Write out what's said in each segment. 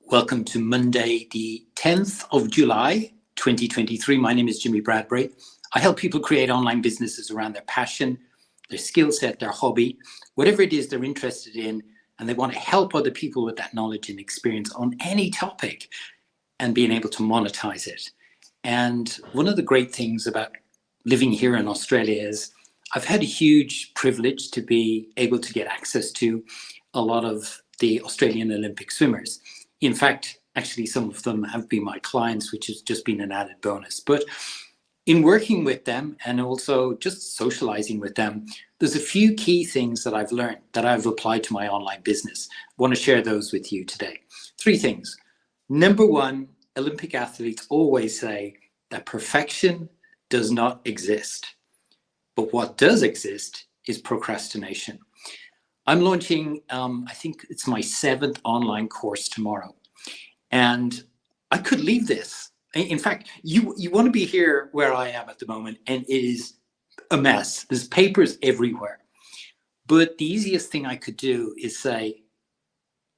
Welcome to Monday, the 10th of July, 2023. My name is Jimmy Bradbury. I help people create online businesses around their passion, their skill set, their hobby, whatever it is they're interested in, and they want to help other people with that knowledge and experience on any topic and being able to monetize it. And one of the great things about living here in Australia is I've had a huge privilege to be able to get access to a lot of the Australian Olympic swimmers. In fact, actually, some of them have been my clients, which has just been an added bonus. But in working with them and also just socializing with them, there's a few key things that I've learned that I've applied to my online business. I want to share those with you today. Three things. Number one, Olympic athletes always say that perfection does not exist. But what does exist is procrastination. I'm launching, I think it's my 7th online course tomorrow. And I could leave this. In fact, you want to be here where I am at the moment, and it is a mess. There's papers everywhere. But the easiest thing I could do is say,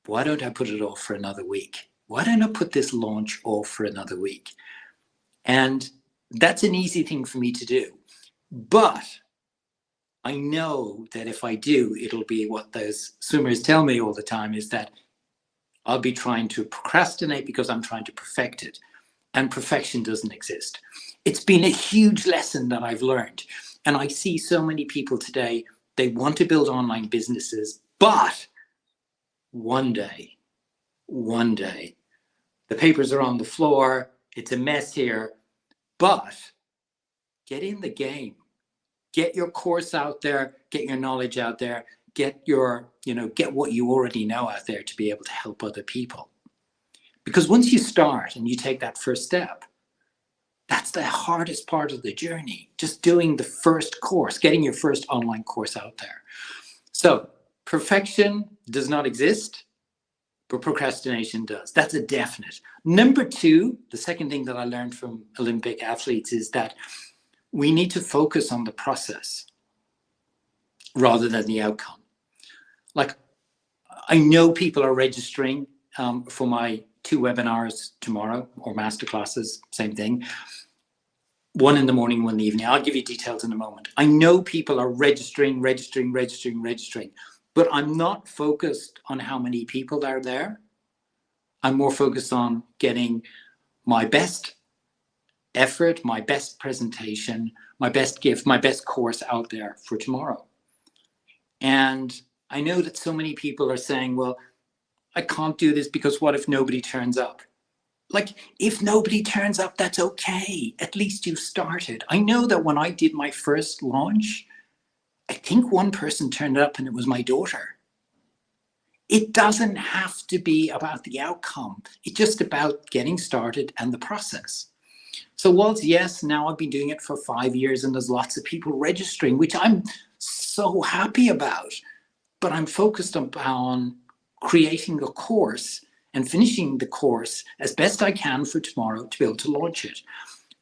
why don't I put it off for another week? Why don't I put this launch off for another week? And that's an easy thing for me to do. But I know that if I do, it'll be what those swimmers tell me all the time, is that I'll be trying to procrastinate because I'm trying to perfect it. And perfection doesn't exist. It's been a huge lesson that I've learned. And I see so many people today, they want to build online businesses, but one day, the papers are on the floor, it's a mess here, but get in the game. Get your course out there, get your knowledge out there, get what you already know out there to be able to help other people. Because once you start and you take that first step, that's the hardest part of the journey, just doing the first course, getting your first online course out there. So perfection does not exist, but procrastination does. That's a definite. Number two, the second thing that I learned from Olympic athletes is that we need to focus on the process rather than the outcome. Like, I know people are registering for my 2 webinars tomorrow, or masterclasses, same thing. 1 in the morning, 1 in the evening. I'll give you details in a moment. I know people are registering, but I'm not focused on how many people are there. I'm more focused on getting my best effort, my best presentation, my best gift, my best course out there for tomorrow. And I know that so many people are saying, well, I can't do this because what if nobody turns up? Like, if nobody turns up, that's okay. At least you've started. I know that when I did my first launch, I think one person turned up and it was my daughter. It doesn't have to be about the outcome. It's just about getting started and the process. So whilst, yes, now I've been doing it for 5 years and there's lots of people registering, which I'm so happy about, but I'm focused on creating a course and finishing the course as best I can for tomorrow to be able to launch it.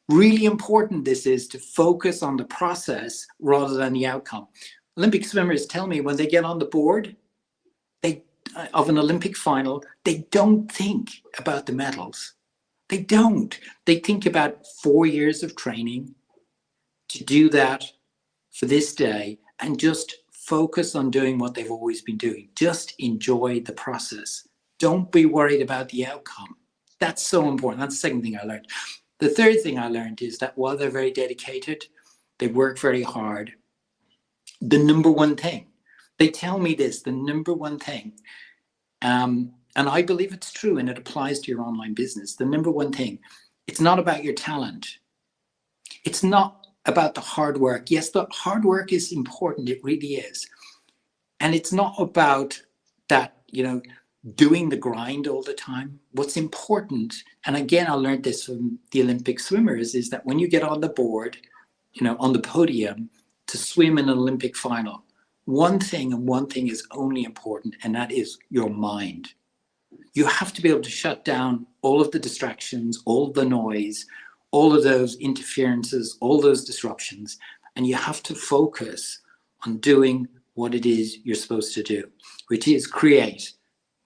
Really important this is to focus on the process rather than the outcome. Olympic swimmers tell me when they get on the board of an Olympic final, they don't think about the medals. They don't. They think about 4 years of training to do that for this day and just focus on doing what they've always been doing. Just enjoy the process. Don't be worried about the outcome. That's so important. That's the second thing I learned. The third thing I learned is that while they're very dedicated, they work very hard. The number one thing, they tell me this, the number one thing, and I believe it's true and it applies to your online business. The number one thing, it's not about your talent. It's not about the hard work. Yes, the hard work is important. It really is. And it's not about that, doing the grind all the time. What's important, and again, I learned this from the Olympic swimmers, is that when you get on the board, on the podium to swim in an Olympic final, one thing and one thing is only important, and that is your mind. You have to be able to shut down all of the distractions, all of the noise, all of those interferences, all those disruptions, and you have to focus on doing what it is you're supposed to do, which is create,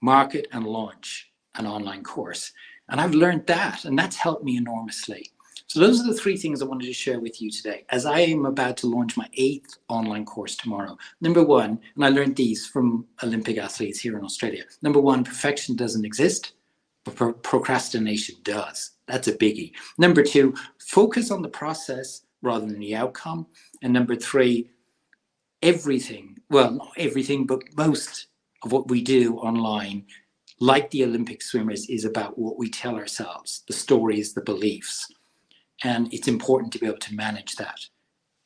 market, and launch an online course. And I've learned that, and that's helped me enormously. So those are the three things I wanted to share with you today, as I am about to launch my 8th online course tomorrow. Number one, and I learned these from Olympic athletes here in Australia. Number one, perfection doesn't exist, but procrastination does. That's a biggie. Number two, focus on the process rather than the outcome. And number three, everything, well, not everything, but most of what we do online, like the Olympic swimmers, is about what we tell ourselves, the stories, the beliefs. And it's important to be able to manage that.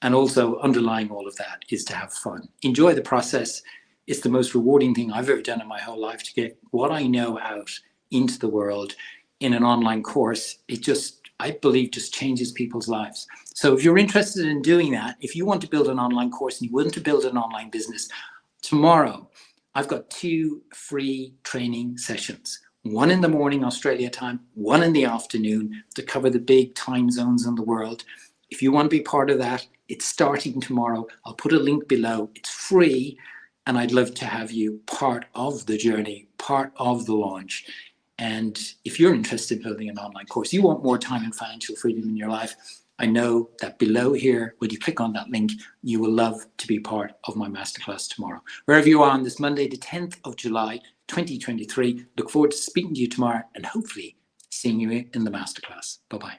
And also underlying all of that is to have fun. Enjoy the process. It's the most rewarding thing I've ever done in my whole life, to get what I know out into the world in an online course. It just, I believe, just changes people's lives. So if you're interested in doing that, if you want to build an online course and you want to build an online business, tomorrow I've got 2 free training sessions. One in the morning, Australia time, one in the afternoon, to cover the big time zones in the world. If you want to be part of that, it's starting tomorrow. I'll put a link below. It's free, and I'd love to have you part of the journey, part of the launch. And if you're interested in building an online course, you want more time and financial freedom in your life, I know that below here, when you click on that link, you will love to be part of my masterclass tomorrow. Wherever you are on this Monday, the 10th of July, 2023, look forward to speaking to you tomorrow and hopefully seeing you in the masterclass. Bye-bye.